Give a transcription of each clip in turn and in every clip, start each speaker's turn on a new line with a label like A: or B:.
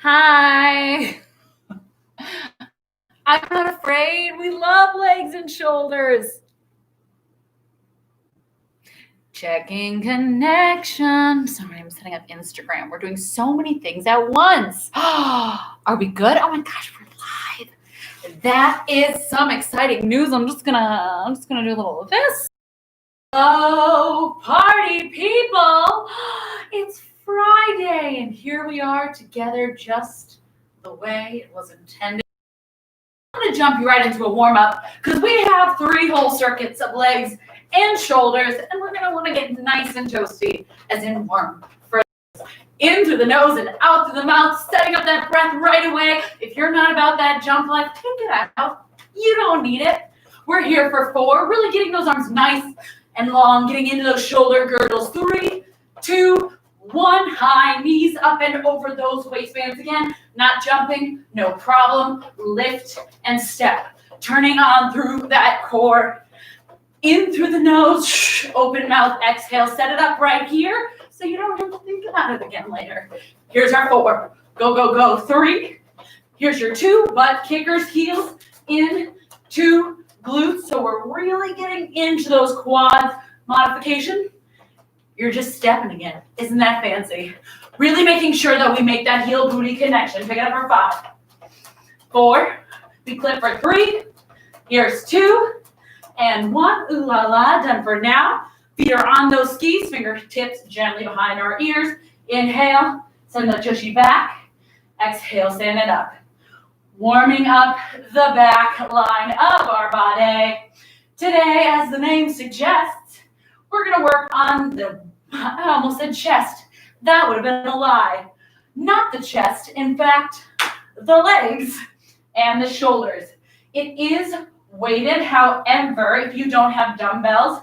A: Hi. I'm not afraid. We love legs and shoulders. Checking connection. Sorry, I'm setting up Instagram. We're doing so many things at once. Are we good? Oh my gosh, we're live. That is some exciting news. I'm just gonna do a little of this. Hello, party people. It's Friday, and here we are together just the way it was intended. I'm going to jump you right into a warm-up because we have 3 whole circuits of legs and shoulders, and we're going to want to get nice and toasty, as in warm. In through the nose and out through the mouth, setting up that breath right away. If you're not about that jump life, take it out. You don't need it. We're here for 4, really getting those arms nice and long, getting into those shoulder girdles. 3, 2, 1, high knees up and over those waistbands again. Not jumping, no problem. Lift and step. Turning on through that core. In through the nose, open mouth, exhale. Set it up right here so you don't have to think about it again later. Here's our 4. Go, go, go. 3. Here's your 2. Butt kickers, heels in, 2 glutes. So we're really getting into those quads. Modification. You're just stepping again. Isn't that fancy? Really making sure that we make that heel booty connection. Pick it up for 5. 4. We clip for 3. Here's 2. And 1. Ooh la la. Done for now. Feet are on those skis. Fingertips gently behind our ears. Inhale. Send the tushy back. Exhale. Stand it up. Warming up the back line of our body. Today, as the name suggests, we're going to work on I almost said chest. That would have been a lie. Not the chest. In fact, the legs and the shoulders. It is weighted. However, if you don't have dumbbells,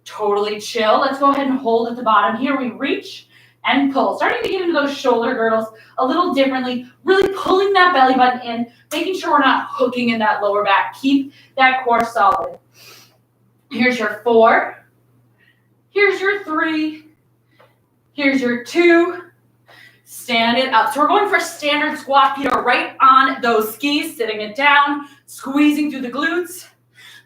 A: totally chill. Let's go ahead and hold at the bottom. Here we reach and pull. Starting to get into those shoulder girdles a little differently. Really pulling that belly button in. Making sure we're not hooking in that lower back. Keep that core solid. Here's your 4. Here's your 3. Here's your 2. Stand it up. So we're going for standard squat. Feet are right on those skis, sitting it down, squeezing through the glutes.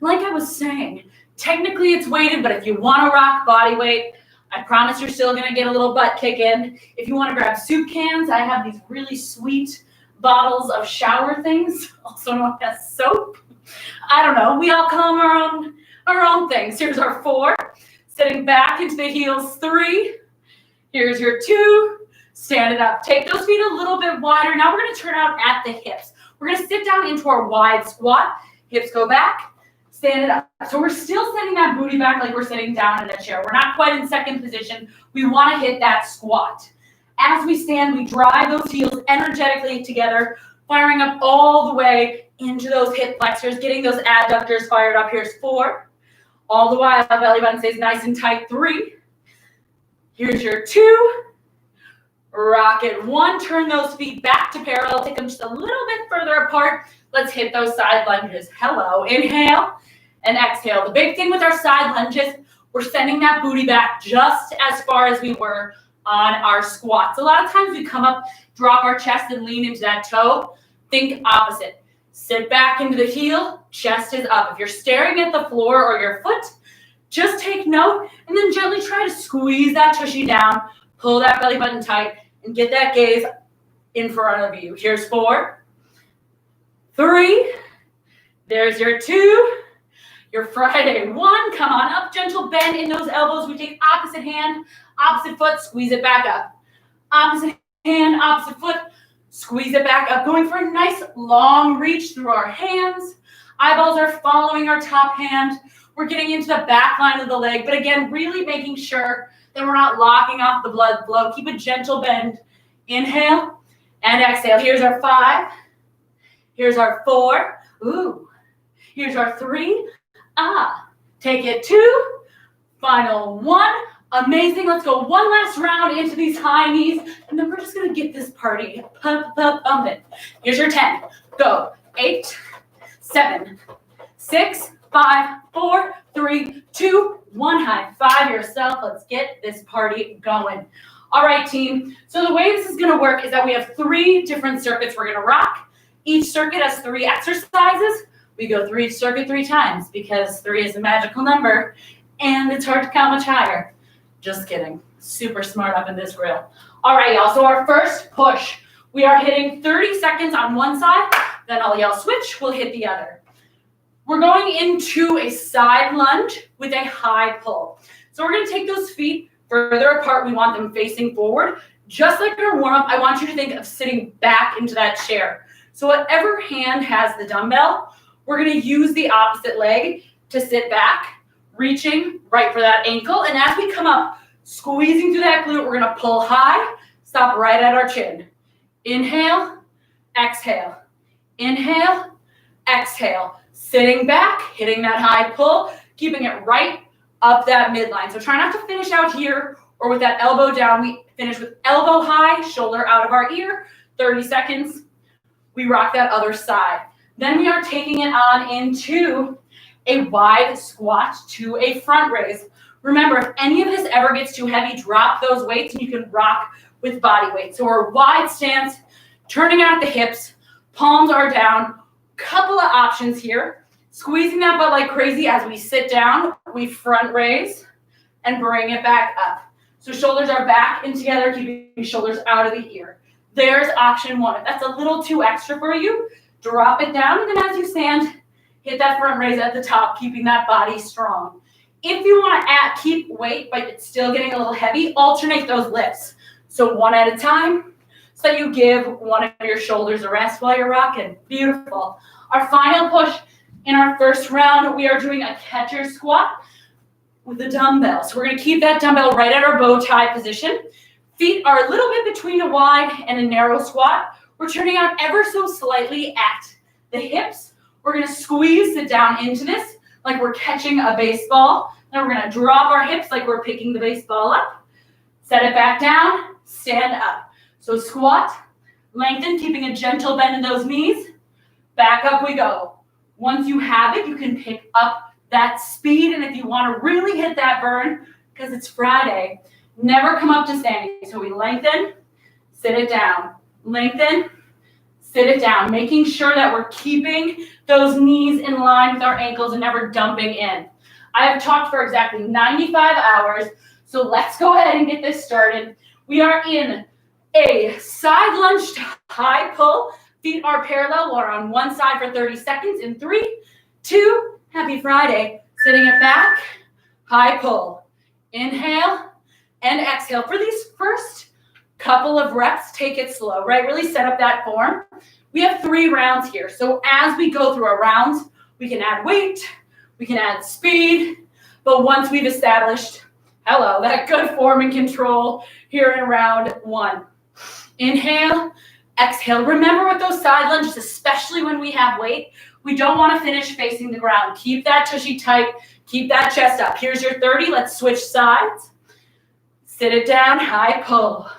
A: Like I was saying, technically it's weighted, but if you want to rock body weight, I promise you're still going to get a little butt kick in. If you want to grab soup cans, I have these really sweet bottles of shower things, also known as soap. I don't know. We all come our own things. Here's our 4. Sitting back into the heels. 3. Here's your 2. Stand it up. Take those feet a little bit wider. Now we're going to turn out at the hips. We're going to sit down into our wide squat. Hips go back. Stand it up. So we're still sending that booty back like we're sitting down in a chair. We're not quite in second position. We want to hit that squat. As we stand, we drive those heels energetically together, firing up all the way into those hip flexors, getting those adductors fired up. Here's 4. All the while, belly button stays nice and tight. 3. Here's your 2. Rock it. 1. Turn those feet back to parallel. Take them just a little bit further apart. Let's hit those side lunges. Hello. Inhale and exhale. The big thing with our side lunges, we're sending that booty back just as far as we were on our squats. A lot of times we come up, drop our chest, and lean into that toe. Think opposite. Sit back into the heel. Chest is up. If you're staring at the floor or your foot, just take note and then gently try to squeeze that tushy down. Pull that belly button tight and get that gaze in front of you. Here's 4. 3. There's your 2. Your Friday 1. Come on up. Gentle bend in those elbows. We take opposite hand, opposite foot, squeeze it back up. Opposite hand, opposite foot, squeeze it back up. Going for a nice long reach through our hands. Eyeballs are following our top hand. We're getting into the back line of the leg, but again, really making sure that we're not locking off the blood flow. Keep a gentle bend. Inhale and exhale. Here's our 5. Here's our 4. Ooh. Here's our 3. Take it 2. Final 1. Amazing. Let's go one last round into these high knees, and then we're just going to get this party pumping. Here's your 10. Go. 8, 7, 6, 5, 4, 3, 2, 1. High five yourself. Let's get this party going. All right, team. So the way this is going to work is that we have 3 different circuits we're going to rock. Each circuit has 3 exercises. We go through each circuit 3 times because 3 is a magical number and it's hard to count much higher. Just kidding. Super smart up in this grill. All right, y'all. So our first push, we are hitting 30 seconds on one side. Then I'll yell switch. We'll hit the other. We're going into a side lunge with a high pull. So we're going to take those feet further apart. We want them facing forward. Just like our warm-up, I want you to think of sitting back into that chair. So whatever hand has the dumbbell, we're going to use the opposite leg to sit back, reaching right for that ankle. And as we come up, squeezing through that glute, we're going to pull high, stop right at our chin. Inhale, exhale. Inhale, exhale. Sitting back, hitting that high pull, keeping it right up that midline. So try not to finish out here or with that elbow down. We finish with elbow high, shoulder out of our ear, 30 seconds. We rock that other side. Then we are taking it on into a wide squat to a front raise. Remember, if any of this ever gets too heavy, drop those weights and you can rock with body weight. So we're wide stance, turning out the hips, palms are down. Couple of options here. Squeezing that butt like crazy as we sit down, we front raise and bring it back up. So shoulders are back and together, keeping shoulders out of the ear. There's option 1. If that's a little too extra for you, drop it down, and then as you stand, hit that front raise at the top, keeping that body strong. If you want to keep weight, but it's still getting a little heavy, alternate those lifts. So one at a time, so you give one of your shoulders a rest while you're rocking. Beautiful. Our final push in our first round, we are doing a catcher squat with a dumbbell. So we're going to keep that dumbbell right at our bow tie position. Feet are a little bit between a wide and a narrow squat. We're turning out ever so slightly at the hips. We're going to squeeze it down into this like we're catching a baseball. Then we're going to drop our hips like we're picking the baseball up. Set it back down, stand up. So squat, lengthen, keeping a gentle bend in those knees. Back up we go. Once you have it, you can pick up that speed. And if you want to really hit that burn, because it's Friday, never come up to standing. So we lengthen, sit it down. Lengthen, sit it down. Making sure that we're keeping those knees in line with our ankles and never dumping in. I have talked for exactly 95 hours. So let's go ahead and get this started. We are in a side lunge to high pull. Feet are parallel or on one side for 30 seconds in 3, 2, happy Friday. Sitting it back, high pull. Inhale and exhale. For these first couple of reps, take it slow, right? Really set up that form. We have 3 rounds here. So as we go through our rounds, we can add weight, we can add speed, but once we've established, that good form and control here in round 1. Inhale, exhale. Remember with those side lunges, especially when we have weight, we don't want to finish facing the ground. Keep that tushy tight. Keep that chest up. Here's your 30. Let's switch sides. Sit it down, high pull.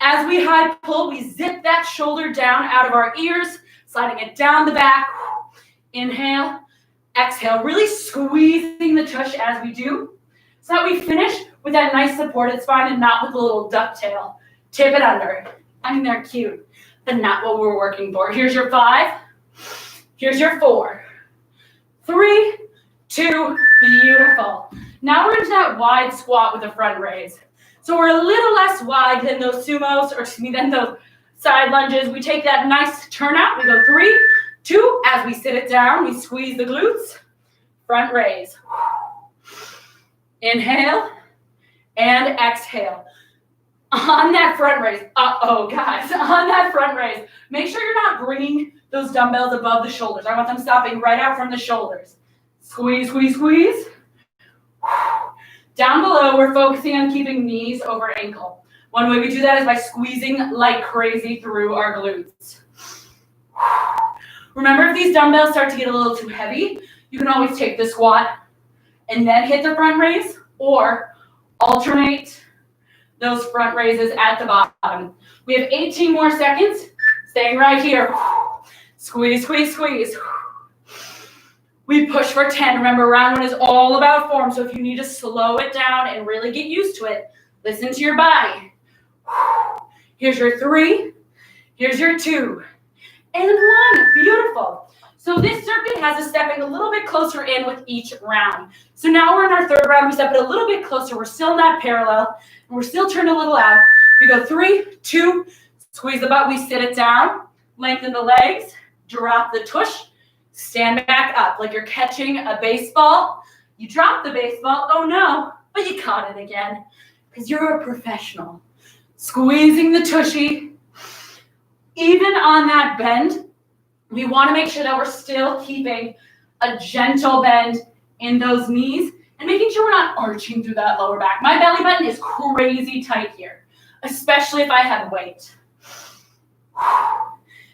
A: As we high pull, we zip that shoulder down out of our ears, sliding it down the back. Inhale, exhale. Really squeezing the tush as we do, so that we finish with that nice supported spine and not with a little ducktail. Tip it under. I mean, they're cute, but not what we're working for. Here's your 5. Here's your 4. 3, 2, beautiful. Now we're into that wide squat with a front raise. So we're a little less wide than those sumos, than those side lunges. We take that nice turnout. We go 3, 2. As we sit it down, we squeeze the glutes. Front raise. Inhale and exhale. On that front raise, guys, on that front raise, make sure you're not bringing those dumbbells above the shoulders. I want them stopping right out from the shoulders. Squeeze, squeeze, squeeze. Down below, we're focusing on keeping knees over ankle. One way we do that is by squeezing like crazy through our glutes. Remember, if these dumbbells start to get a little too heavy, you can always take the squat and then hit the front raise, or alternate those front raises at the bottom. We have 18 more seconds. Staying right here. Squeeze, squeeze, squeeze. We push for 10. Remember, round 1 is all about form. So if you need to slow it down and really get used to it, listen to your body.
B: Here's your 3. Here's your 2. And 1. Beautiful. So this circuit has us stepping a little bit closer in with each round. So now we're in our 3rd round. We step it a little bit closer. We're still in that parallel. And we're still turned a little out. We go 3, 2, squeeze the butt. We sit it down. Lengthen the legs. Drop the tush. Stand back up like you're catching a baseball. You drop the baseball. Oh, no. But you caught it again. Because you're a professional. Squeezing the tushy. Even on that bend, we want to make sure that we're still keeping a gentle bend in those knees and making sure we're not arching through that lower back. My belly button is crazy tight here, especially if I have weight.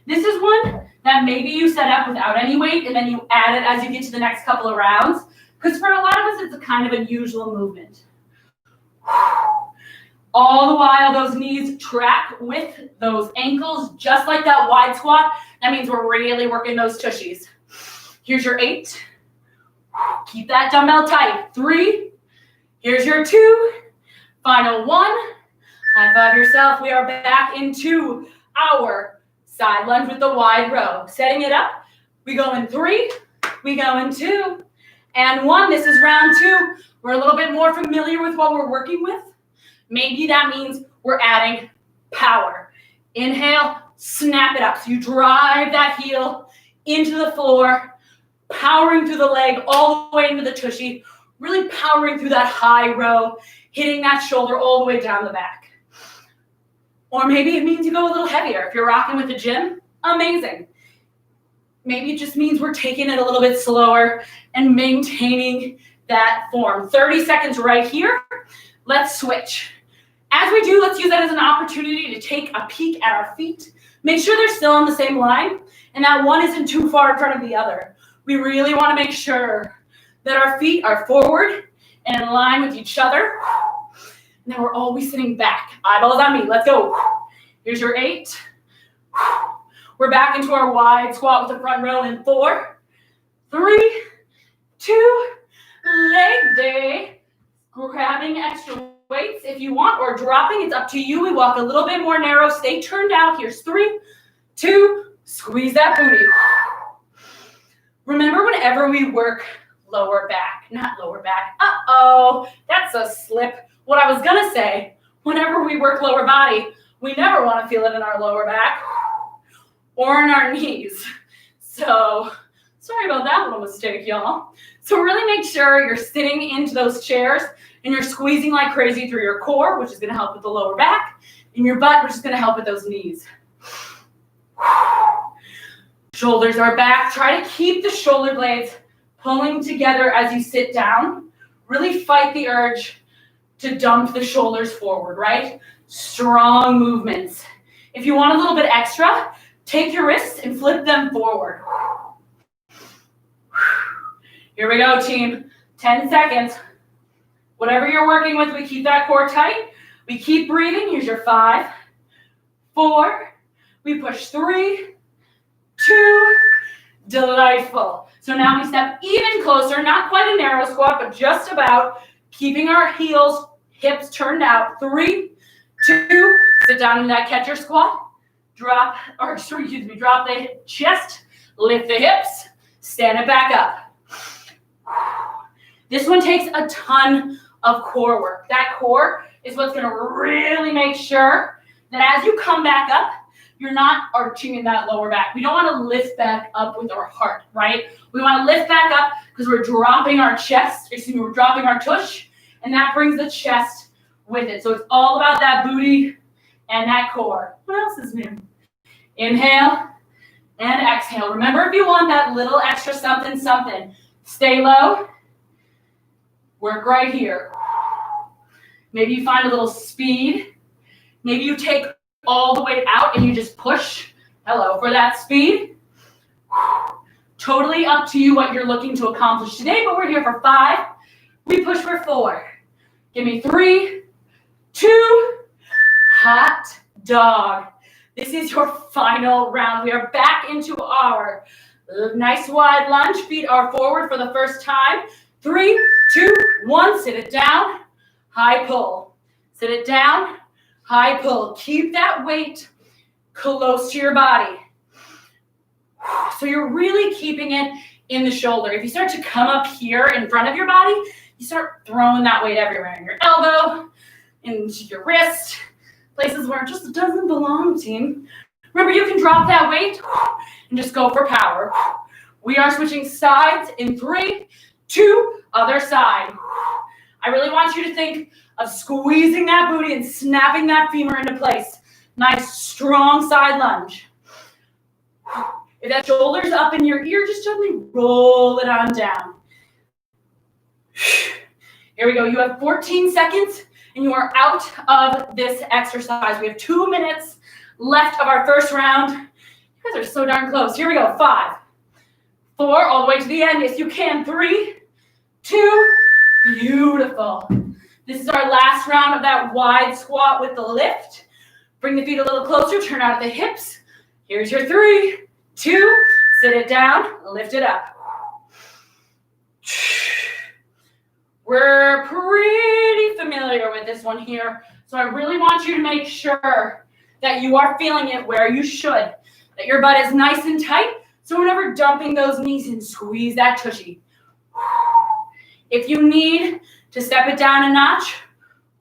B: This is one that maybe you set up without any weight and then you add it as you get to the next couple of rounds, because for a lot of us, it's a kind of unusual movement. All the while, those knees track with those ankles, just like that wide squat. That means we're really working those tushies. Here's your 8. Keep that dumbbell tight. 3. Here's your 2. Final 1. High five yourself. We are back into our side lunge with the wide row. Setting it up. We go in 3. We go in 2. And 1. This is round 2. We're a little bit more familiar with what we're working with. Maybe that means we're adding power. Inhale, snap it up. So you drive that heel into the floor, powering through the leg all the way into the tushy, really powering through that high row, hitting that shoulder all the way down the back. Or maybe it means you go a little heavier. If you're rocking with the gym, amazing. Maybe it just means we're taking it a little bit slower and maintaining that form. 30 seconds right here. Let's switch. As we do, let's use that as an opportunity to take a peek at our feet. Make sure they're still on the same line and that one isn't too far in front of the other. We really want to make sure that our feet are forward and in line with each other. And then we're always sitting back. Eyeballs on me. Let's go. Here's your 8. We're back into our wide squat with the front row in 4, 3, 2, leg day. Grabbing extra weights if you want or dropping. It's up to you. We walk a little bit more narrow. Stay turned out. Here's 3, 2, squeeze that booty. Remember, whenever we work lower back, not lower back. Uh-oh, that's a slip. What I was going to say, whenever we work lower body, we never want to feel it in our lower back or in our knees. So sorry about that little mistake, y'all. So really make sure you're sitting into those chairs and you're squeezing like crazy through your core, which is going to help with the lower back, and your butt, which is going to help with those knees. Shoulders are back. Try to keep the shoulder blades pulling together as you sit down. Really fight the urge to dump the shoulders forward, right? Strong movements. If you want a little bit extra, take your wrists and flip them forward. Here we go, team. 10 seconds. Whatever you're working with, we keep that core tight. We keep breathing. Here's your 5, 4. We push 3, 2. Delightful. So now we step even closer, not quite a narrow squat, but just about, keeping our heels, hips turned out. 3, 2. Sit down in that catcher squat. Drop the chest, lift the hips, stand it back up. This one takes a ton of core work. That core is what's going to really make sure that as you come back up, you're not arching in that lower back. We don't want to lift back up with our heart, right? We want to lift back up because we're dropping our chest, we're dropping our tush, and that brings the chest with it. So it's all about that booty and that core. What else is new? Inhale and exhale. Remember, if you want that little extra something, stay low. Work right here. Maybe you find a little speed. Maybe you take all the weight out and you just push. Hello, for that speed. Totally up to you what you're looking to accomplish today, but we're here for 5. We push for 4. Give me 3, 2, hot dog. This is your final round. We are back into our nice wide lunge. Feet are forward for the first time. 3, 2, 1. Sit it down. High pull. Sit it down. High pull. Keep that weight close to your body. So you're really keeping it in the shoulder. If you start to come up here in front of your body, you start throwing that weight everywhere, in your elbow, into your wrist, places where it just doesn't belong, team. Remember, you can drop that weight and just go for power. We are switching sides in 3, 2, other side. I really want you to think of squeezing that booty and snapping that femur into place. Nice, strong side lunge. If that shoulder's up in your ear, just gently roll it on down. Here we go. You have 14 seconds and you are out of this exercise. We have 2 minutes left of our first round. You guys are so darn close. Here we go. 5, 4, all the way to the end. Yes, you can. 3, 2, beautiful. This is our last round of that wide squat with the lift. Bring the feet a little closer. Turn out at the hips. Here's your 3, 2, sit it down, lift it up. We're pretty familiar with this one here, so I really want you to make sure that you are feeling it where you should, that your butt is nice and tight, so whenever dumping those knees in, squeeze that tushy. If you need to step it down a notch,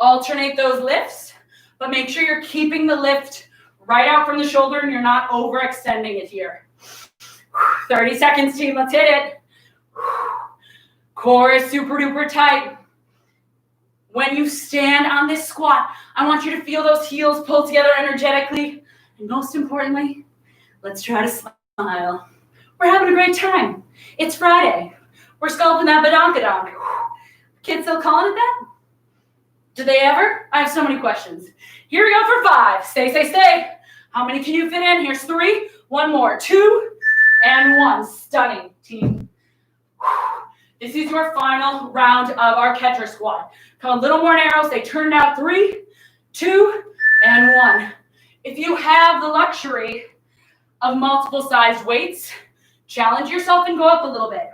B: alternate those lifts, but make sure you're keeping the lift right out from the shoulder and you're not overextending it here. 30 seconds, team. Let's hit it. Core is super duper tight. When you stand on this squat, I want you to feel those heels pull together energetically. And most importantly, let's try to smile. We're having a great time. It's Friday. We're sculpting that badonkadonk. Kids still calling it that? Do they ever? I have so many questions. Here we go for 5. Stay. How many can you fit in? Here's 3. 1 more. 2 and 1. Stunning, team. This is your final round of our catcher squat. Come a little more narrow. Stay turned out. 3, 2, and 1. If you have the luxury of multiple sized weights, challenge yourself and go up a little bit.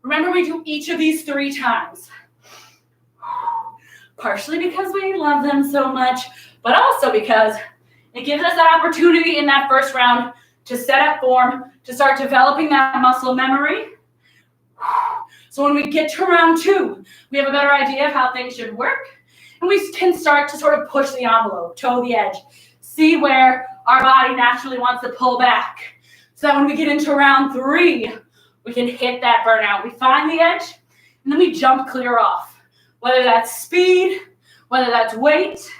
B: Remember, we do each of these 3 times. Partially because we love them so much, but also because it gives us that opportunity in that first round to set up form, to start developing that muscle memory. So when we get to round 2, we have a better idea of how things should work, and we can start to sort of push the envelope, toe the edge, see where our body naturally wants to pull back, so that when we get into round 3, we can hit that burnout. We find the edge, and then we jump clear off. Whether that's speed, whether that's weight,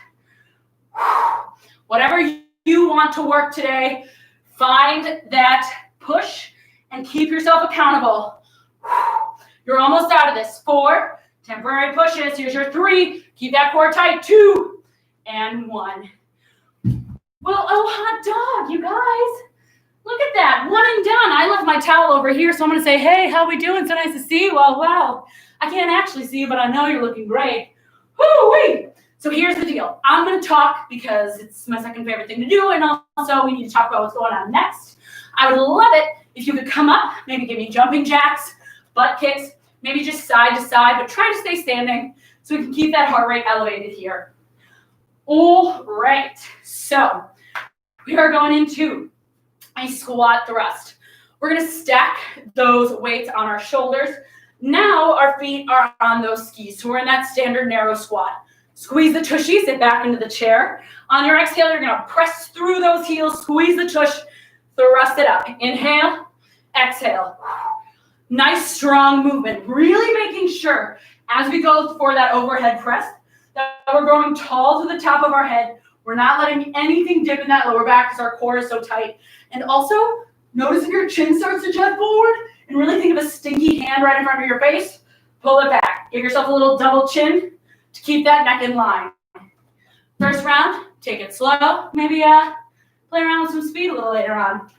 B: whatever you want to work today, find that push and keep yourself accountable. You're almost out of this. 4, temporary pushes. Here's your 3. Keep that core tight. 2 and 1. Well, oh, hot dog, you guys. Look at that. 1 and done. I left my towel over here, so I'm going to say, hey, how we doing? So nice to see you. Well, wow. I can't actually see you, but I know you're looking great. Woo-wee! So here's the deal. I'm going to talk because it's my second favorite thing to do, and also we need to talk about what's going on next. I would love it if you could come up, maybe give me jumping jacks, butt kicks, maybe just side to side, but try to stay standing so we can keep that heart rate elevated here. All right. So we are going into a squat thrust. We're going to stack those weights on our shoulders. Now our feet are on those skis, so we're in that standard narrow squat. Squeeze the tushy, sit back into the chair. On your exhale, you're going to press through those heels, squeeze the tush, thrust it up. Inhale, exhale. Nice, strong movement. Really making sure as we go for that overhead press that we're growing tall to the top of our head. We're not letting anything dip in that lower back because our core is so tight. And also, notice if your chin starts to jet forward, and really think of a stinky hand right in front of your face. Pull it back. Give yourself a little double chin to keep that neck in line. First round, take it slow. Maybe play around with some speed a little later on.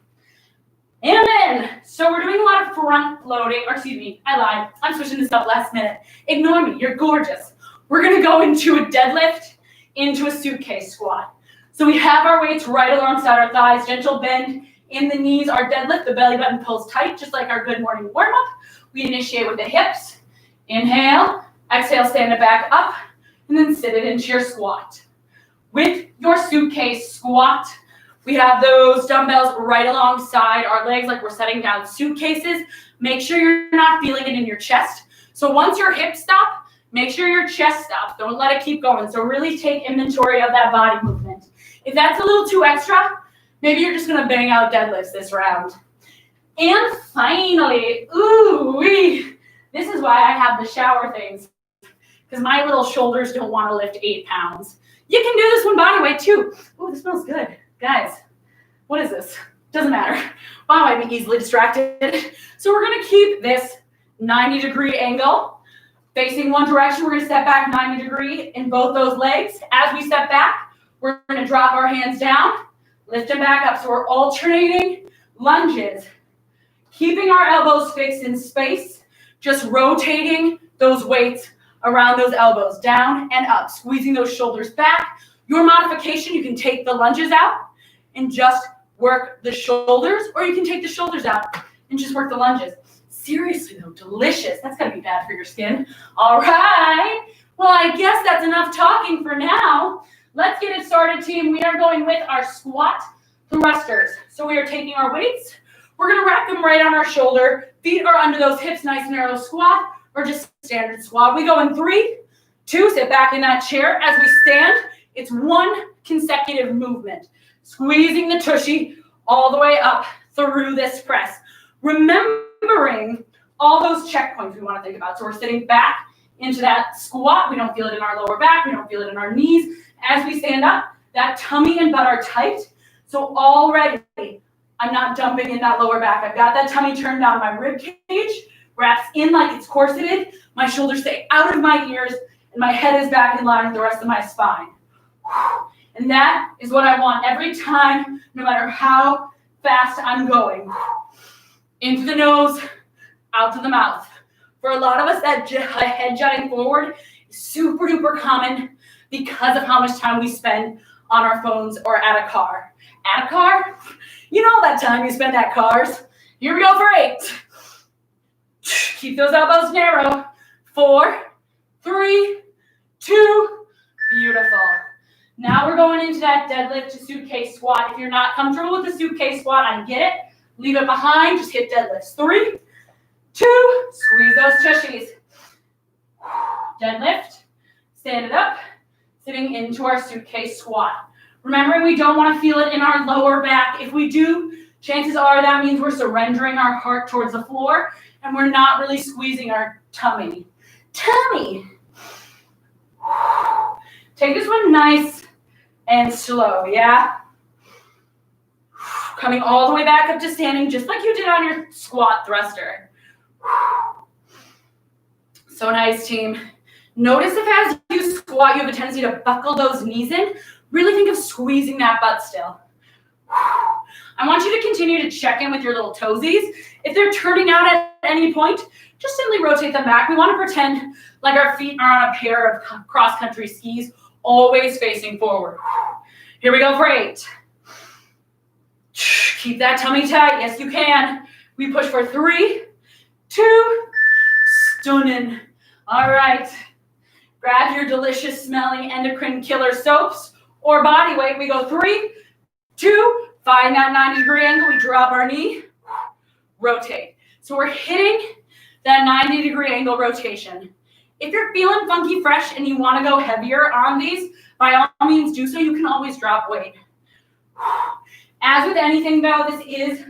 B: And then, so we're doing a lot of front loading, or excuse me, I lied. I'm switching this up last minute. Ignore me, you're gorgeous. We're gonna go into a deadlift, into a suitcase squat. So we have our weights right alongside our thighs, gentle bend in the knees, our deadlift, the belly button pulls tight, just like our good morning warm-up. We initiate with the hips. Inhale, exhale, stand it back up, and then sit it into your squat. With your suitcase squat, we have those dumbbells right alongside our legs like we're setting down suitcases. Make sure you're not feeling it in your chest. So once your hips stop, make sure your chest stops. Don't let it keep going. So really take inventory of that body movement. If that's a little too extra, maybe you're just going to bang out deadlifts this round. And finally, this is why I have the shower things, because my little shoulders don't want to lift 8 pounds. You can do this one body weight too. Ooh, this smells good. Guys, what is this? Doesn't matter. Wow, I'd be easily distracted. So we're going to keep this 90-degree angle facing one direction. We're going to step back 90 degree in both those legs. As we step back, we're going to drop our hands down, lift them back up. So we're alternating lunges, keeping our elbows fixed in space, just rotating those weights around those elbows, down and up, squeezing those shoulders back. Your modification, you can take the lunges out and just work the shoulders, or you can take the shoulders out and just work the lunges. Seriously though, delicious. That's gonna be bad for your skin. All right, well, I guess that's enough talking for now. Let's get it started, team. We are going with our squat thrusters. So we are taking our weights, we're gonna rack them right on our shoulder, feet are under those hips, nice narrow squat, or just standard squat. We go in 3, 2, sit back in that chair. As we stand, it's one consecutive movement, squeezing the tushy all the way up through this press. Remembering all those checkpoints we want to think about. So we're sitting back into that squat. We don't feel it in our lower back. We don't feel it in our knees. As we stand up, that tummy and butt are tight. So already, I'm not dumping in that lower back. I've got that tummy turned down. My rib cage wraps in like it's corseted. My shoulders stay out of my ears, and my head is back in line with the rest of my spine. And that is what I want every time, no matter how fast I'm going. Into the nose, out to the mouth. For a lot of us, that head jutting forward is super duper common because of how much time we spend on our phones or at a car. At a car, you know that time you spend at cars. Here we go for 8. Keep those elbows narrow. 4, 3, 2, beautiful. Now we're going into that deadlift to suitcase squat. If you're not comfortable with the suitcase squat, I get it. Leave it behind, just hit deadlifts. 3, 2, squeeze those tushies. Deadlift, stand it up, sitting into our suitcase squat. Remembering we don't want to feel it in our lower back. If we do, chances are that means we're surrendering our heart towards the floor and we're not really squeezing our tummy. Take this one nice and slow, yeah? Coming all the way back up to standing, just like you did on your squat thruster. So nice, team. Notice if as you squat, you have a tendency to buckle those knees in. Really think of squeezing that butt still. I want you to continue to check in with your little toesies. If they're turning out at any point, just simply rotate them back. We want to pretend like our feet are on a pair of cross-country skis, always facing forward. Here we go for 8. Keep that tummy tight. Yes, you can. We push for 3, 2, stunning. All right. Grab your delicious smelling endocrine killer soaps or body weight. We go 3, 2, find that 90-degree angle. We drop our knee, rotate. So we're hitting that 90-degree angle rotation. If you're feeling funky fresh and you want to go heavier on these, by all means do so. You can always drop weight. As with anything though, this is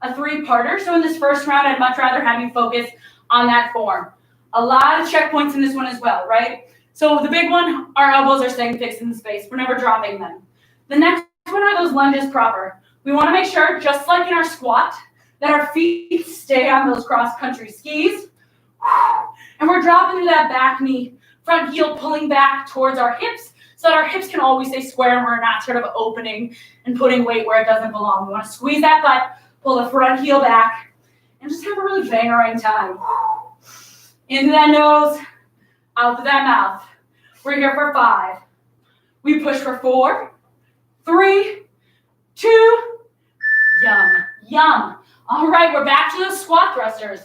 B: a 3-parter. So in this first round, I'd much rather have you focus on that form. A lot of checkpoints in this one as well, right? So the big one, our elbows are staying fixed in the space. We're never dropping them. The next one are those lunges proper. We want to make sure, just like in our squat, that our feet stay on those cross-country skis. And we're dropping through that back knee, front heel pulling back towards our hips so that our hips can always stay square and we're not sort of opening and putting weight where it doesn't belong. We want to squeeze that butt, pull the front heel back, and just have a really bangerang time. Into that nose, out to that mouth. We're here for 5. We push for 4, 3, 2, yum. All right, we're back to those squat thrusters.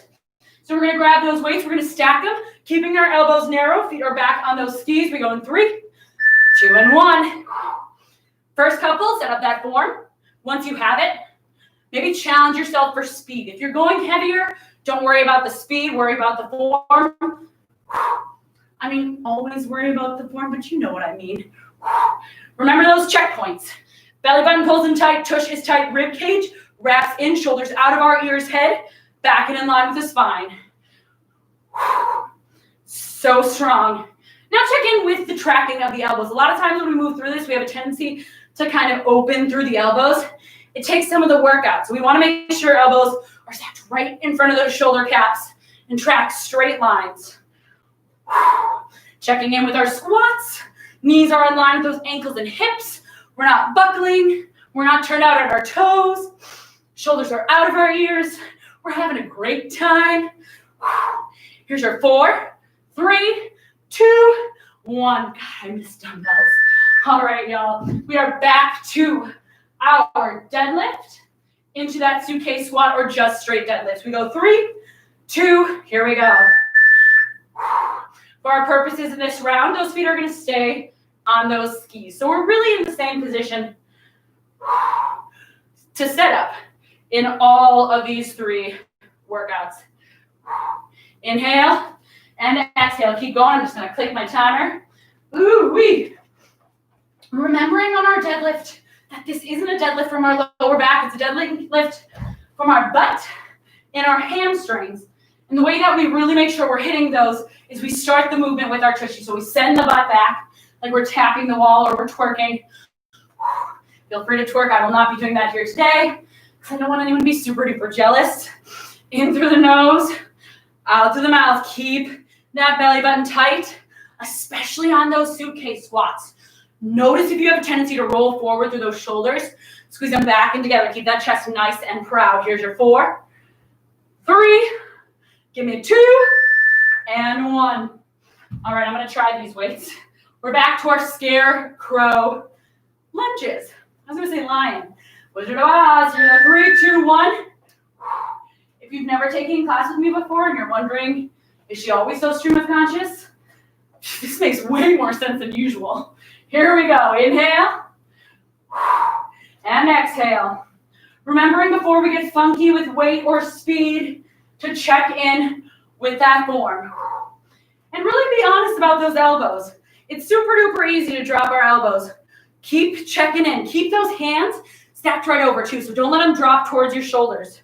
B: So we're going to grab those weights, we're going to stack them, keeping our elbows narrow, feet are back on those skis. We go in 3, 2 and 1. First couple, set up that form. Once you have it, maybe challenge yourself for speed. If you're going heavier, don't worry about the speed, worry about the form. I mean, always worry about the form, but you know what I mean. Remember those checkpoints. Belly button pulls in tight, tush is tight, rib cage wraps in, shoulders out of our ears, head back and in line with the spine. So strong. Now check in with the tracking of the elbows. A lot of times when we move through this, we have a tendency to kind of open through the elbows. It takes some of the workout. So we want to make sure elbows are stacked right in front of those shoulder caps and track straight lines. Checking in with our squats. Knees are in line with those ankles and hips. We're not buckling. We're not turned out at our toes. Shoulders are out of our ears. We're having a great time. Here's your 4, 3, 2, 1. God, I miss dumbbells. All right, y'all. We are back to our deadlift into that suitcase squat or just straight deadlift. We go 3, 2, here we go. For our purposes in this round, those feet are going to stay on those skis. So we're really in the same position to set up in all of these 3 workouts. Inhale and exhale. Keep going. I'm just going to click my timer. Ooh-wee. Remembering on our deadlift that this isn't a deadlift from our lower back. It's a deadlift from our butt and our hamstrings. And the way that we really make sure we're hitting those is we start the movement with our tushy. So we send the butt back like we're tapping the wall or we're twerking. Feel free to twerk. I will not be doing that here today because I don't want anyone to be super duper jealous. In through the nose, out through the mouth. Keep that belly button tight, especially on those suitcase squats. Notice if you have a tendency to roll forward through those shoulders. Squeeze them back and together. Keep that chest nice and proud. Here's your 4, 3, give me a 2, and 1. All right, I'm going to try these weights. We're back to our Scarecrow lunges. I was going to say lion. Wizard of Oz. Here, 3, 2, 1. If you've never taken class with me before and you're wondering, is she always so stream of conscious? This makes way more sense than usual. Here we go. Inhale and exhale. Remembering before we get funky with weight or speed to check in with that form. And really be honest about those elbows. It's super duper easy to drop our elbows. Keep checking in. Keep those hands stacked right over too, so don't let them drop towards your shoulders.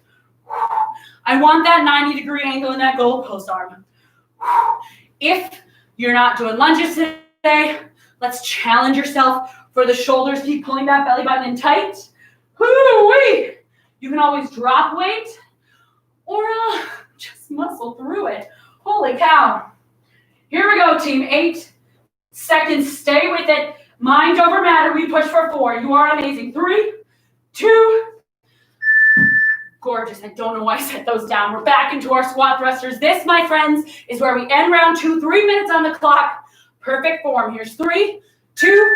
B: I want that 90-degree angle in that goalpost arm. If you're not doing lunges today, let's challenge yourself for the shoulders. Keep pulling that belly button in tight. Whoo-wee! You can always drop weight or just muscle through it. Holy cow. Here we go, team. 8 seconds. Stay with it. Mind over matter. We push for 4. You are amazing. 3, 2, gorgeous. I don't know why I set those down. We're back into our squat thrusters. This, my friends, is where we end round 2. 3 minutes on the clock. Perfect form. Here's 3, 2.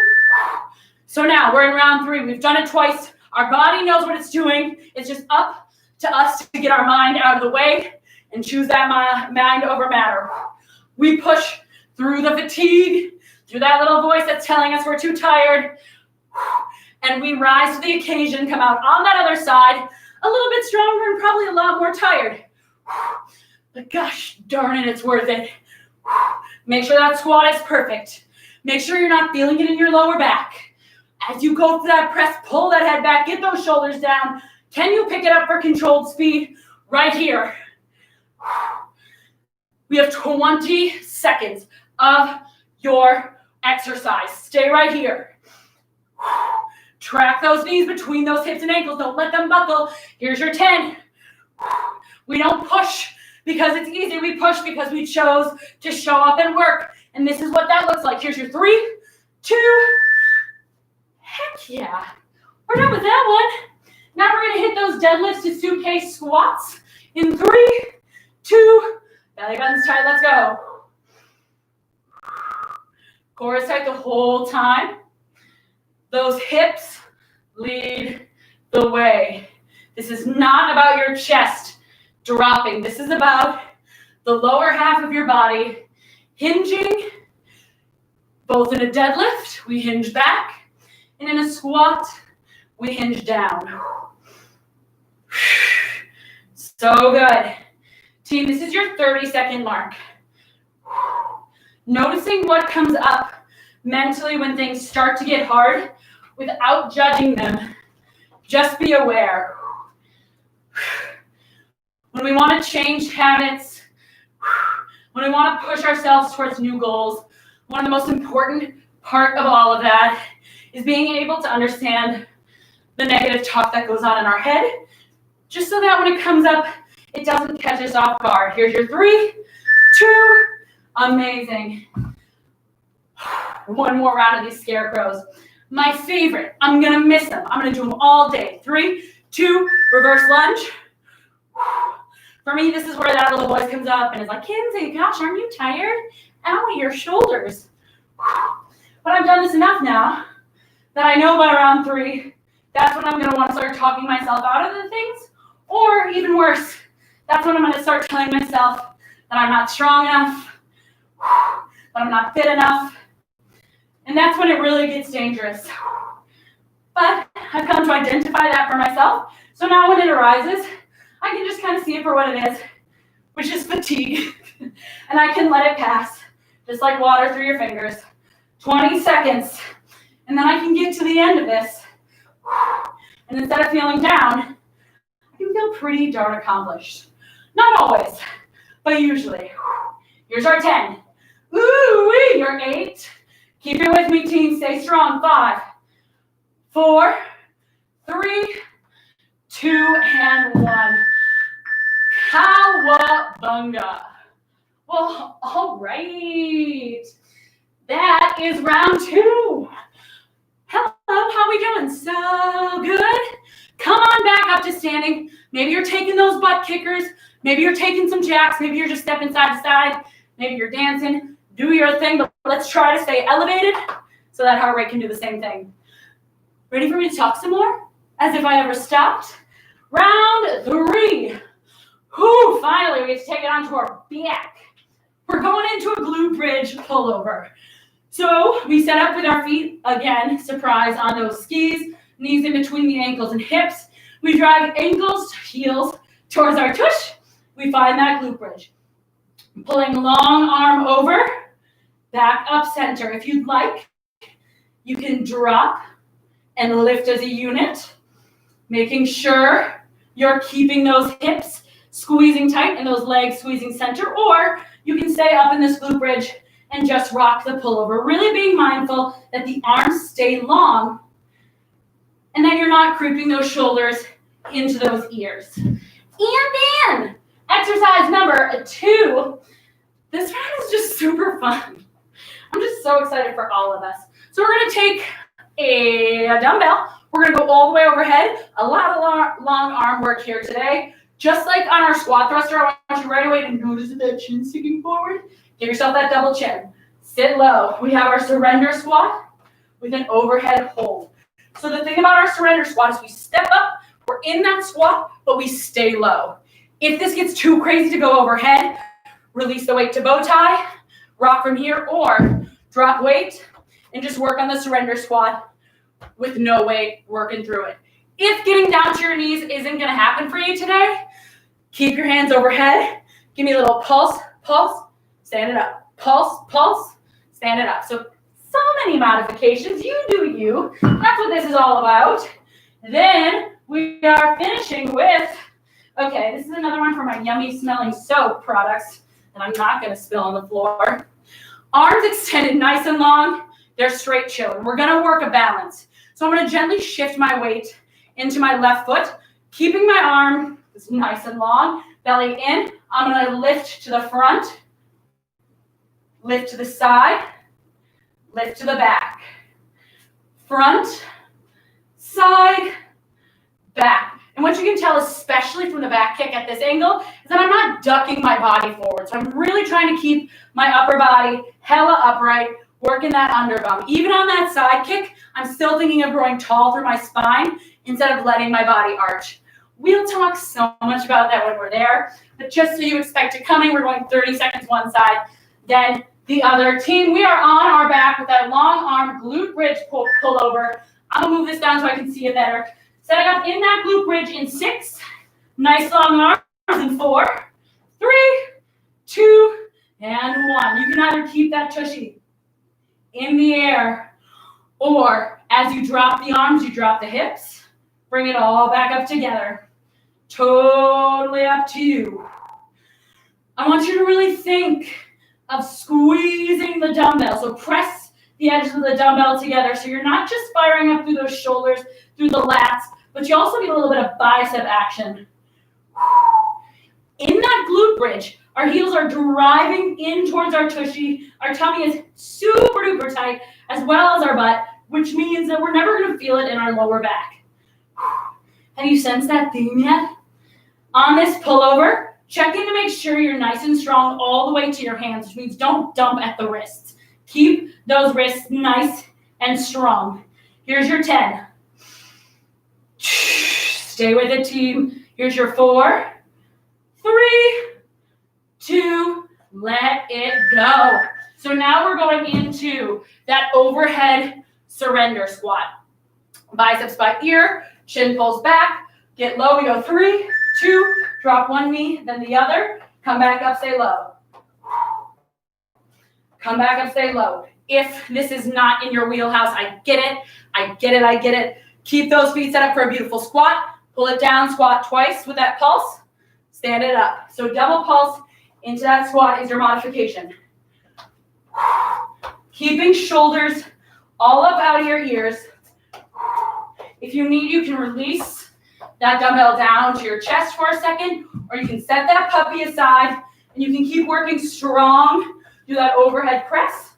B: So now we're in round 3. We've done it twice. Our body knows what it's doing. It's just up to us to get our mind out of the way and choose that mind over matter. We push through the fatigue, through that little voice that's telling us we're too tired, and we rise to the occasion, come out on that other side a little bit stronger and probably a lot more tired. But gosh darn it, it's worth it. Make sure that squat is perfect. Make sure you're not feeling it in your lower back. As you go through that press, pull that head back, get those shoulders down. Can you pick it up for controlled speed? Right here. We have 20 seconds of your exercise. Stay right here. Track those knees between those hips and ankles. Don't let them buckle. Here's your 10. We don't push because it's easy. We push because we chose to show up and work. And this is what that looks like. Here's your 3, 2. Heck yeah. We're done with that one. Now we're going to hit those deadlifts to suitcase squats. In 3, 2, belly button's tight. Let's go. Core is tight the whole time. Those hips lead the way. This is not about your chest dropping. This is about the lower half of your body hinging Both in a deadlift, we hinge back, and in a squat, we hinge down. So good. Team, this is your 30-second mark. Noticing what comes up mentally when things start to get hard without judging them. Just be aware. When we want to change habits, when we want to push ourselves towards new goals, one of the most important part of all of that is being able to understand the negative talk that goes on in our head, just so that when it comes up, it doesn't catch us off guard. Here's your 3, 2, amazing. One more round of these scarecrows. My favorite, I'm gonna miss them. I'm gonna do them all day. 3, 2, reverse lunge. For me, this is where that little voice comes up and is like, Kinsey, gosh, aren't you tired? Ow, your shoulders. But I've done this enough now that I know by round 3, that's when I'm gonna want to start talking myself out of the things, or even worse, that's when I'm gonna start telling myself that I'm not strong enough, that I'm not fit enough, and that's when it really gets dangerous. But I've come to identify that for myself, so now when it arises, I can just kind of see it for what it is, which is fatigue, and I can let it pass, just like water through your fingers. 20 seconds, and then I can get to the end of this, and instead of feeling down, I can feel pretty darn accomplished. Not always, but usually. Here's our 10. Ooh-wee, your 8. Keep it with me, team. Stay strong. 5, 4, 3, 2, and 1. Cowabunga. Well, all right. That is round 2. Hello, how we doing? So good. Come on back up to standing. Maybe you're taking those butt kickers. Maybe you're taking some jacks. Maybe you're just stepping side to side. Maybe you're dancing. Do your thing, but let's try to stay elevated so that heart rate can do the same thing. Ready for me to talk some more? As if I ever stopped. Round 3. Whew, finally, we get to take it onto our back. We're going into a glute bridge pullover. So we set up with our feet, again, surprise, on those skis, knees in between the ankles and hips. We drag ankles, heels towards our tush. We find that glute bridge. Pulling long arm over, back up center. If you'd like, you can drop and lift as a unit, making sure you're keeping those hips squeezing tight and those legs squeezing center, or you can stay up in this glute bridge and just rock the pullover, really being mindful that the arms stay long and that you're not creeping those shoulders into those ears. And then, exercise number 2. This round is just super fun. I'm just so excited for all of us. So we're gonna take a dumbbell. We're gonna go all the way overhead. A lot of long arm work here today. Just like on our squat thruster, I want you right away to notice that chin sticking forward. Give yourself that double chin. Sit low. We have our surrender squat with an overhead hold. So the thing about our surrender squat is we step up, we're in that squat, but we stay low. If this gets too crazy to go overhead, release the weight to bow tie, rock from here, or drop weight and just work on the surrender squat with no weight, working through it. If getting down to your knees isn't going to happen for you today, keep your hands overhead. Give me a little pulse, pulse, stand it up. Pulse, pulse, stand it up. So many modifications. You do you. That's what this is all about. Then we are finishing with, okay, this is another one for my yummy smelling soap products that I'm not going to spill on the floor. Arms extended nice and long. They're straight chilled. We're going to work a balance. So I'm going to gently shift my weight into my left foot, keeping my arm nice and long, belly in. I'm going to lift to the front, lift to the side, lift to the back. Front, side, back. And what you can tell, especially from the back kick at this angle, is that I'm not ducking my body forward. So I'm really trying to keep my upper body hella upright, working that underbum. Even on that side kick, I'm still thinking of growing tall through my spine instead of letting my body arch. We'll talk so much about that when we're there, but just so you expect it coming, we're going 30 seconds one side, then the other team. We are on our back with that long arm glute bridge pullover. I'm gonna move this down so I can see it better. Setting up in that glute bridge in 6. Nice long arms in 4, 3, 2, and 1. You can either keep that tushy in the air, or as you drop the arms, you drop the hips. Bring it all back up together. Totally up to you. I want you to really think of squeezing the dumbbell. So press the edges of the dumbbell together so you're not just firing up through those shoulders, through the lats, but you also get a little bit of bicep action. In that glute bridge, our heels are driving in towards our tushy. Our tummy is super duper tight, as well as our butt, which means that we're never going to feel it in our lower back. Have you sensed that theme yet? On this pullover, check in to make sure you're nice and strong all the way to your hands, which means don't dump at the wrists. Keep those wrists nice and strong. Here's your 10. Stay with it, team. Here's your 4, 3, 2, let it go. So now we're going into that overhead surrender squat. Biceps by ear, chin pulls back, get low, we go 3, 2, drop one knee, then the other, come back up, stay low. Come back up, stay low. If this is not in your wheelhouse, I get it. Keep those feet set up for a beautiful squat. Pull it down, squat twice with that pulse. Stand it up. So double pulse into that squat is your modification. Keeping shoulders all up out of your ears. If you need, you can release that dumbbell down to your chest for a second, or you can set that puppy aside, and you can keep working strong. Do that overhead press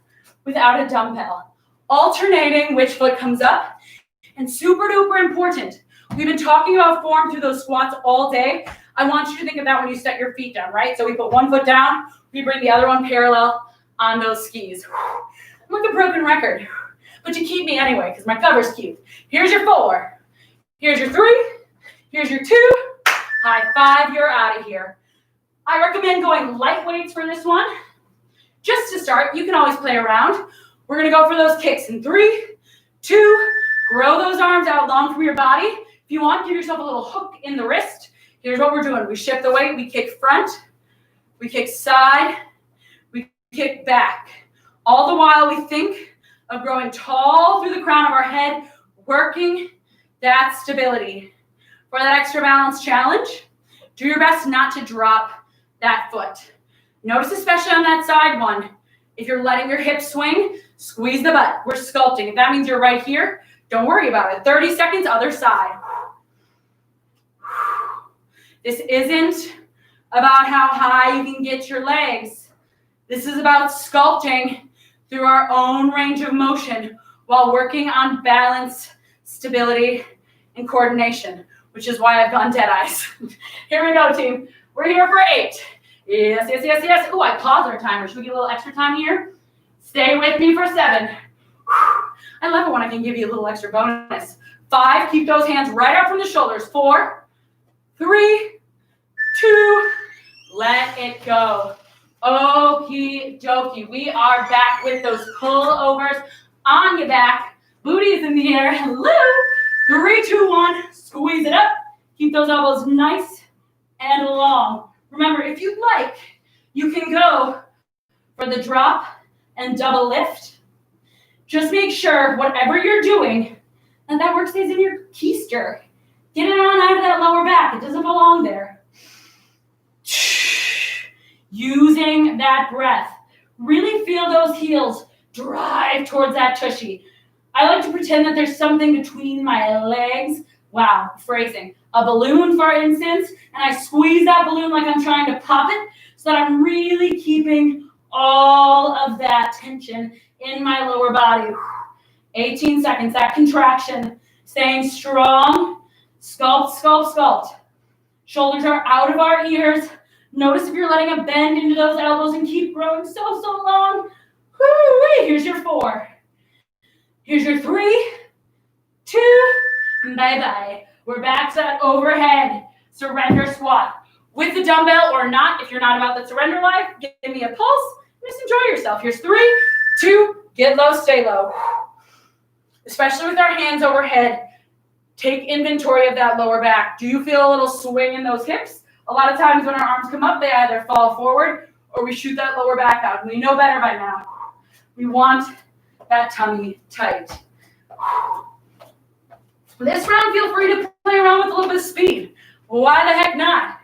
B: without a dumbbell. Alternating which foot comes up, and super duper important. We've been talking about form through those squats all day. I want you to think of that when you set your feet down, right? So we put one foot down, we bring the other one parallel on those skis. I'm like a broken record, but you keep me anyway because my cover's cute. Here's your 4, here's your 3, here's your 2, high 5, you're out of here. I recommend going light weights for this one. Just to start, you can always play around. We're gonna go for those kicks in 3, 2, grow those arms out long from your body. If you want, give yourself a little hook in the wrist. Here's what we're doing. We shift the weight, we kick front, we kick side, we kick back. All the while we think of growing tall through the crown of our head, working that stability. For that extra balance challenge, do your best not to drop that foot. Notice especially on that side one, if you're letting your hips swing, squeeze the butt. We're sculpting. If that means you're right here, don't worry about it. 30 seconds, other side. This isn't about how high you can get your legs. This is about sculpting through our own range of motion while working on balance, stability, and coordination, which is why I've gone dead eyes. Here we go, team. We're here for 8. Yes. Ooh, I paused our timer. Should we get a little extra time here? Stay with me for 7. I love it when I can give you a little extra bonus. 5, keep those hands right out from the shoulders. 4, 3, 2, let it go. Okie dokie. We are back with those pullovers on your back. Booties in the air. Hello. 3, 2, 1. Squeeze it up. Keep those elbows nice and long. Remember, if you'd like, you can go for the drop and double lift. Just make sure whatever you're doing, that work stays in your keister. Get it on out of that lower back. It doesn't belong there. Using that breath. Really feel those heels drive towards that tushy. I like to pretend that there's something between my legs. Wow, phrasing. A balloon, for instance, and I squeeze that balloon like I'm trying to pop it so that I'm really keeping all of that tension in my lower body. 18 seconds, that contraction. Staying strong. Sculpt, sculpt, sculpt. Shoulders are out of our ears. Notice if you're letting a bend into those elbows and keep growing so long. Woo-wee. Here's your 4. Here's your 3, 2, bye-bye. We're back to that overhead surrender squat. With the dumbbell or not, if you're not about the surrender life, give me a pulse Just enjoy yourself. Here's 3, 2, get low, stay low. Especially with our hands overhead, take inventory of that lower back. Do you feel a little swing in those hips? A lot of times when our arms come up, they either fall forward or we shoot that lower back out. We know better by now. We want that tummy tight. This round, feel free to play around with a little bit of speed. Why the heck not?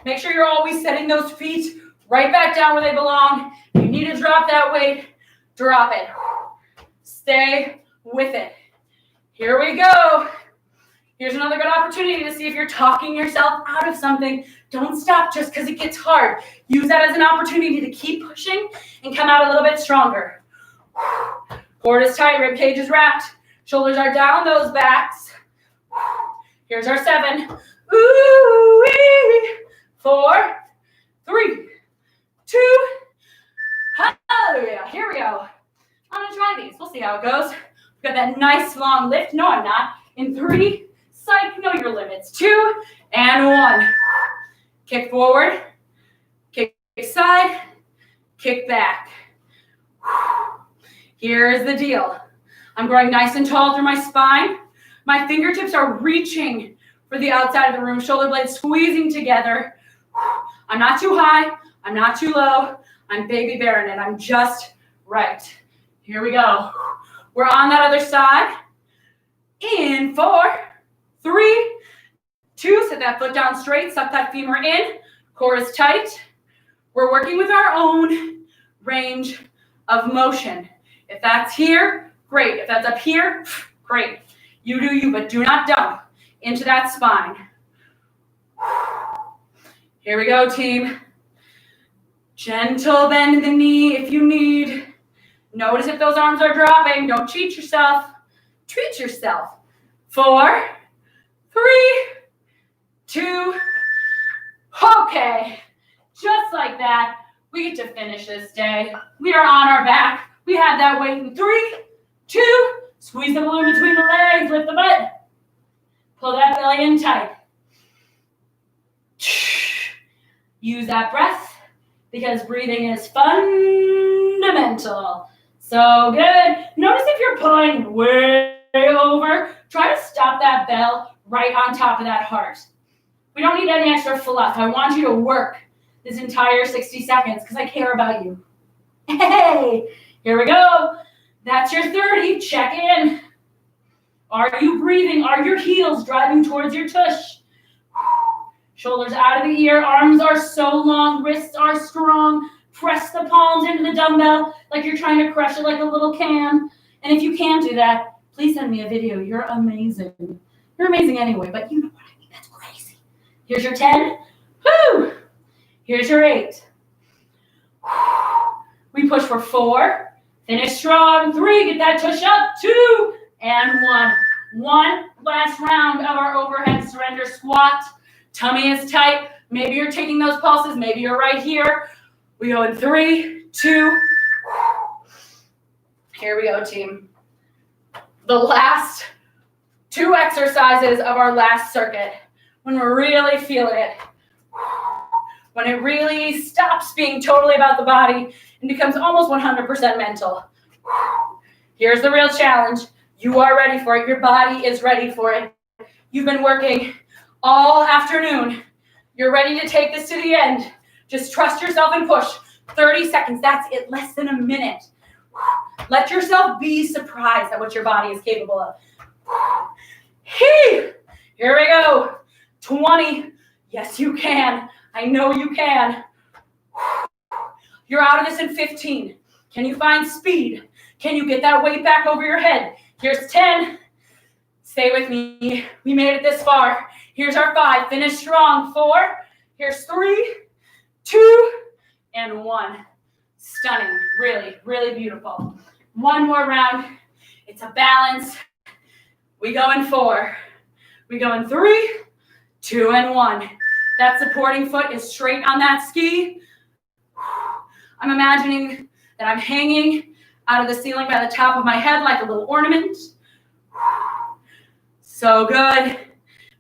B: Make sure you're always setting those feet right back down where they belong. If you need to drop that weight, drop it. Stay with it. Here we go. Here's another good opportunity to see if you're talking yourself out of something. Don't stop just because it gets hard. Use that as an opportunity to keep pushing and come out a little bit stronger. Core is tight, rib cage is wrapped. Shoulders are down, those backs. Here's our 7. Ooh-wee. 4, 3, 2. Hallelujah. Here we go. I'm going to try these. We'll see how it goes. We've got that nice long lift. No, I'm not. In 3, psych, know your limits. 2 and 1. Kick forward, kick side, kick back. Here's the deal. I'm growing nice and tall through my spine. My fingertips are reaching for the outside of the room, shoulder blades squeezing together. I'm not too high, I'm not too low. I'm baby bearing it. I'm just right. Here we go. We're on that other side. In 4, 3, 2, set that foot down straight, suck that femur in, core is tight. We're working with our own range of motion. If that's here, great. If that's up here, great. You do you, but do not dump into that spine. Here we go, team. Gentle bend in the knee if you need. Notice if those arms are dropping. Don't cheat yourself. Treat yourself. 4, 3, 2. Okay. Just like that, we get to finish this day. We are on our back. We had that weight in 3, 2. Squeeze the balloon between the legs. Lift the butt. Pull that belly in tight. Use that breath because breathing is fundamental. So good. Notice if you're pulling way over, try to stop that bell right on top of that heart. We don't need any extra fluff. I want you to work this entire 60 seconds because I care about you. Hey, here we go. That's your 30. Check in. Are you breathing? Are your heels driving towards your tush? Shoulders out of the ear. Arms are so long. Wrists are strong. Press the palms into the dumbbell like you're trying to crush it like a little can. And if you can do that, please send me a video. You're amazing. You're amazing anyway, but you know what I mean. That's crazy. Here's your 10. Woo! Here's your 8. We push for 4. Finish strong. 3. Get that tush up. 2 and 1. One last round of our overhead surrender squat. Tummy is tight. Maybe you're taking those pulses. Maybe you're right here. We go in 3, 2. Here we go, team. The last 2 exercises of our last circuit. When we're really feeling it. When it really stops being totally about the body and becomes almost 100% mental. Here's the real challenge. You are ready for it. Your body is ready for it. You've been working all afternoon. You're ready to take this to the end. Just trust yourself and push. 30 seconds. That's it. Less than a minute. Let yourself be surprised at what your body is capable of. Here we go. 20. Yes, you can. I know you can. You're out of this in 15. Can you find speed? Can you get that weight back over your head? Here's 10. Stay with me. We made it this far. Here's our 5. Finish strong. 4. Here's 3, 2, and 1. Stunning. Really, really beautiful. One more round. It's a balance. We go in 4. We go in 3, 2, and 1. That supporting foot is straight on that ski. I'm imagining that I'm hanging out of the ceiling by the top of my head like a little ornament. So good.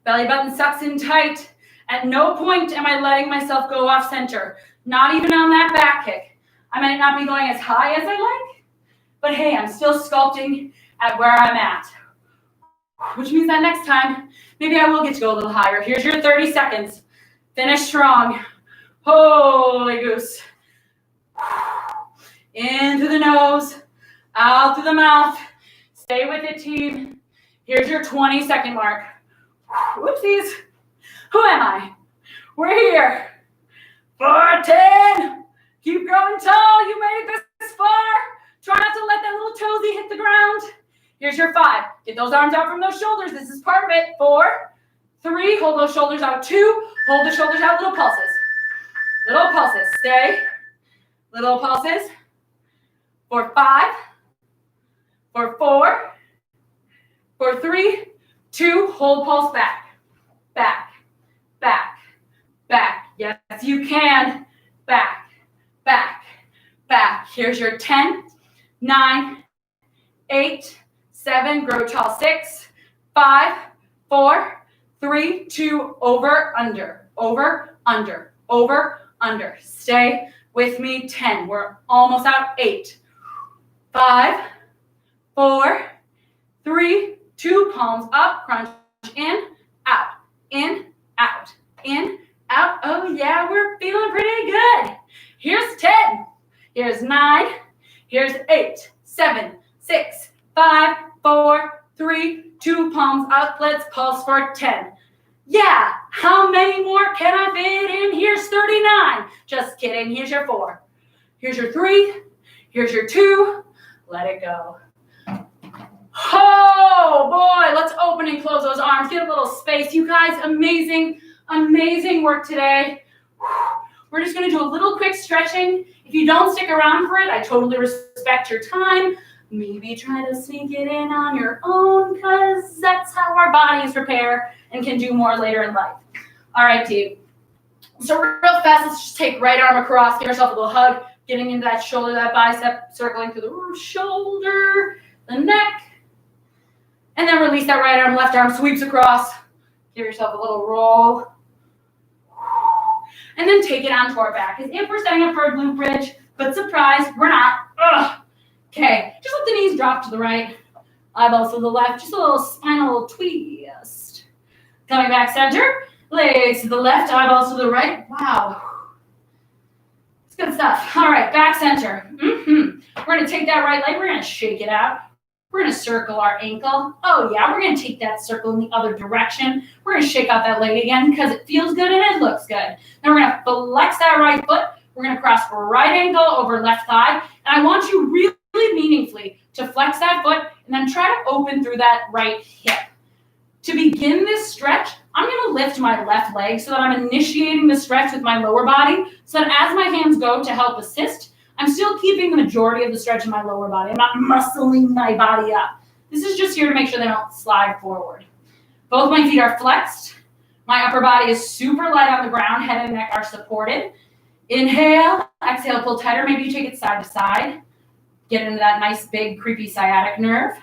B: Belly button sucks in tight. At no point am I letting myself go off center. Not even on that back kick. I might not be going as high as I like, but hey, I'm still sculpting at where I'm at. Which means that next time, maybe I will get to go a little higher. Here's your 30 seconds. Finish strong. Holy goose. In through the nose, out through the mouth. Stay with it, team. Here's your 20-second mark. Whoopsies. Who am I? We're here. 4, 10. Keep growing tall. You made it this far. Try not to let that little toesy hit the ground. Here's your 5. Get those arms out from those shoulders. This is part of it. 4, 3. Hold those shoulders out. 2. Hold the shoulders out. Little pulses. Little pulses. Stay. Little pulses. For 5. For 4. For 3. 2. Hold pulse back. Back. Back. Back. Yes, you can. Back. Back. Back. Here's your 10, 9, 8, 7. Grow tall. 6, 5, 4, 3, 2. Over, under. Over, under. Over, under. Stay with me. 10. We're almost out. 8, 5, 4, 3, 2. Palms up. Crunch in, out, in, out, in, out. Oh yeah, we're feeling pretty good. Here's 10. Here's 9. Here's 8, 7, 6, 5, 4, 3, 2. Palms up. Let's pulse for 10. Yeah, how many more can I fit in? Here's 39. Just kidding. Here's your 4. Here's your 3. Here's your 2. Let it go. Oh boy, let's open and close those arms. Get a little space. You guys, amazing, amazing work today. We're just going to do a little quick stretching. If you don't stick around for it, I totally respect your time. Maybe try to sneak it in on your own because that's how our bodies prepare and can do more later in life. All right, team. So real fast, let's just take right arm across. Give yourself a little hug. Getting into that shoulder, that bicep, circling through the shoulder, the neck. And then release that right arm, left arm sweeps across. Give yourself a little roll. And then take it onto our back. As if we're setting up for a glute bridge, but surprise, we're not. Ugh. Okay, just let the knees drop to the right, eyeballs to the left, just a little spinal twist. Coming back center, legs to the left, eyeballs to the right. Wow. It's good stuff. All right, back center. We're going to take that right leg, we're going to shake it out. We're going to circle our ankle. Oh yeah, we're going to take that circle in the other direction. We're going to shake out that leg again because it feels good and it looks good. Then we're going to flex that right foot. We're going to cross right ankle over left thigh. And I want you really meaningfully to flex that foot and then try to open through that right hip. To begin this stretch, I'm going to lift my left leg so that I'm initiating the stretch with my lower body so that as my hands go to help assist, I'm still keeping the majority of the stretch in my lower body. I'm not muscling my body up. This is just here to make sure they don't slide forward. Both my feet are flexed. My upper body is super light on the ground. Head and neck are supported. Inhale. Exhale, pull tighter. Maybe you take it side to side. Get into that nice, big, creepy sciatic nerve.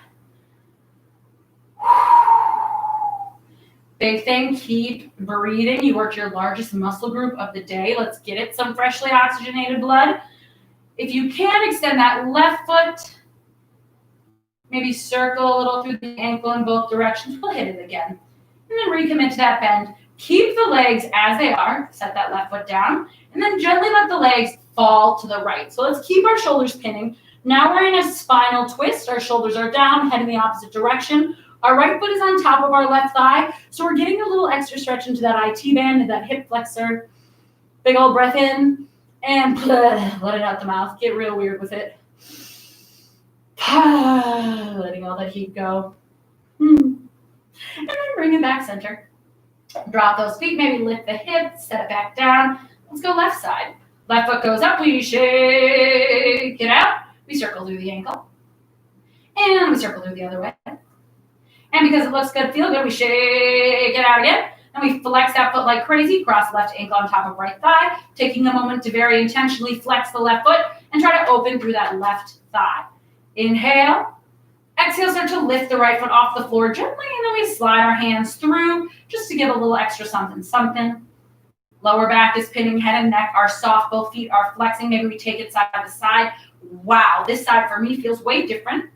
B: Big thing, keep breathing. You worked your largest muscle group of the day. Let's get it some freshly oxygenated blood. If you can, extend that left foot. Maybe circle a little through the ankle in both directions. We'll hit it again. And then recommit to that bend. Keep the legs as they are. Set that left foot down. And then gently let the legs fall to the right. So let's keep our shoulders pinning. Now we're in a spinal twist. Our shoulders are down, head in the opposite direction. Our right foot is on top of our left thigh. So we're getting a little extra stretch into that IT band and that hip flexor. Big old breath in. And let it out the mouth. Get real weird with it. Letting all that heat go. And then bring it back center. Drop those feet. Maybe lift the hips. Set it back down. Let's go left side. Left foot goes up. We shake it out. We circle through the ankle. And we circle through the other way. And because it looks good, feel good, we shake it out again. And we flex that foot like crazy. Cross left ankle on top of right thigh. Taking a moment to very intentionally flex the left foot and try to open through that left thigh. Inhale. Exhale, start to lift the right foot off the floor gently. And then we slide our hands through just to give a little extra something, something. Lower back is pinning head and neck. Our soft, both feet are flexing. Maybe we take it side to side. Wow, this side for me feels way different.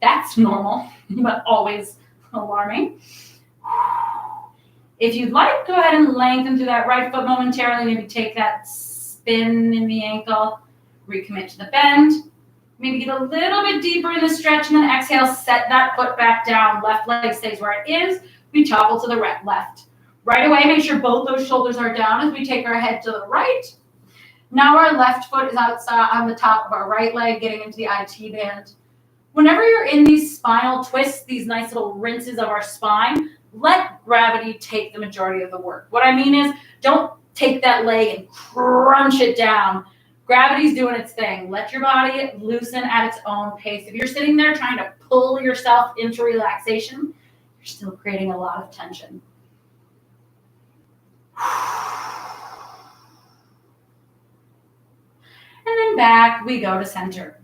B: That's normal, but always alarming. If you'd like, go ahead and lengthen through that right foot momentarily. Maybe take that spin in the ankle. Recommit to the bend. Maybe get a little bit deeper in the stretch and then exhale, set that foot back down. Left leg stays where it is. We topple to the left. Right away, make sure both those shoulders are down as we take our head to the right. Now our left foot is outside on the top of our right leg, getting into the IT band. Whenever you're in these spinal twists, these nice little rinses of our spine, let gravity take the majority of the work. What I mean is, don't take that leg and crunch it down. Gravity's doing its thing. Let your body loosen at its own pace. If you're sitting there trying to pull yourself into relaxation, you're still creating a lot of tension. And then back we go to center.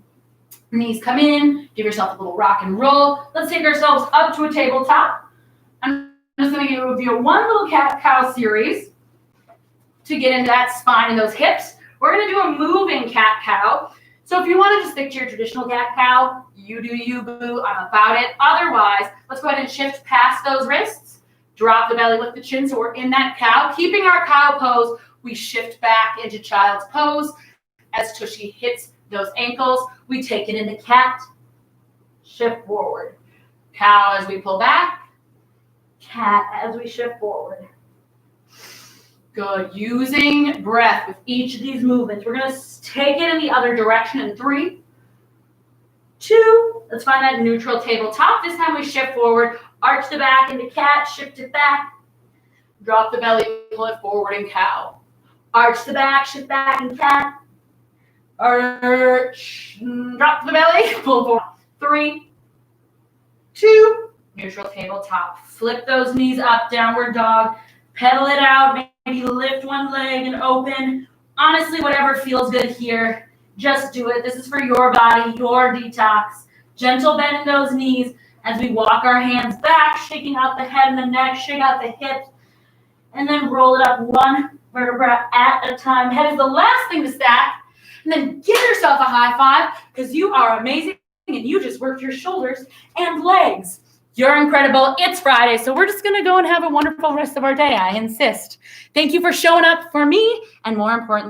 B: Knees come in, give yourself a little rock and roll. Let's take ourselves up to a tabletop. I'm just going to give you one little cat-cow series to get into that spine and those hips. We're going to do a moving cat-cow. So if you want to just stick to your traditional cat-cow, you do you, boo. I'm about it. Otherwise, let's go ahead and shift past those wrists. Drop the belly, lift the chin, so we're in that cow. Keeping our cow pose, we shift back into child's pose. As Tushy hits those ankles, we take it into cat, shift forward. Cow as we pull back, cat as we shift forward. Good. Using breath with each of these movements. We're going to take it in the other direction in 3, 2. Let's find that neutral tabletop. This time we shift forward, arch the back into cat, shift it back. Drop the belly, pull it forward in cow. Arch the back, shift back in cat. Arch, drop the belly, pull forward. 3, 2, neutral tabletop. Flip those knees up, downward dog. Pedal it out, maybe lift one leg and open. Honestly, whatever feels good here, just do it. This is for your body, your detox. Gentle bend in those knees as we walk our hands back, shaking out the head and the neck, shake out the hips, and then roll it up one vertebra at a time. Head is the last thing to stack. And then give yourself a high five because you are amazing and you just worked your shoulders and legs. You're incredible. It's Friday, so we're just going to go and have a wonderful rest of our day. I insist. Thank you for showing up for me, and more importantly,